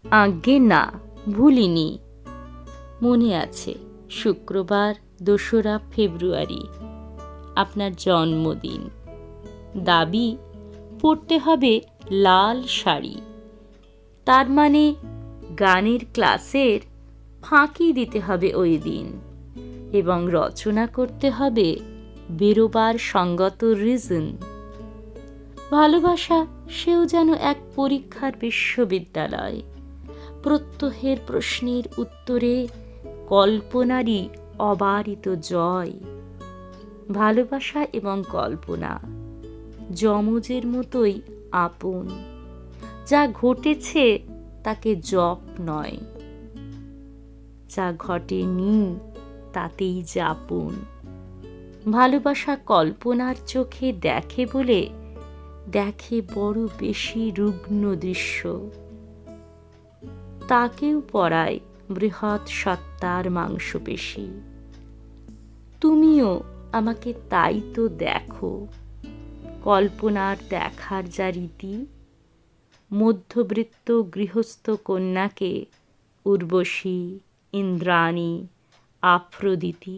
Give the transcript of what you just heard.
আজ্ঞে না, ভুলিনি। মনে আছে, শুক্রবার ২রা ফেব্রুয়ারি, আপনার জন্মদিন। দাবি পরতে হবে লাল শাড়ি। তার মানে গানের ক্লাসের ফাঁকি দিতে হবে ওই দিন, এবং রচনা করতে হবে বেরোবার সঙ্গত রিজন। ভালোবাসা সেও যেন এক পরীক্ষার বিশ্ববিদ্যালয়। প্রত্যহের প্রশ্নের উত্তরে কল্পনারই অবারিত জয়। ভালোবাসা এবং কল্পনা যমজের মতোই আপন। যা ঘটেছে তাকে জপ নয়, যা ঘটেনি তাতেই যাপন। ভালোবাসা কল্পনার চোখে দেখে বলে দেখে বড় বেশি রুগ্ন দৃশ্য। তাকেও পড়ায় বৃহৎ সত্তার মাংসপেশি। তুমিও আমাকে তাই তো দেখো, কল্পনার দেখার যা রীতি। মধ্যবৃত্ত গৃহস্থ কন্যাকে উর্বশী, ইন্দ্রাণী, আফ্রোদিতি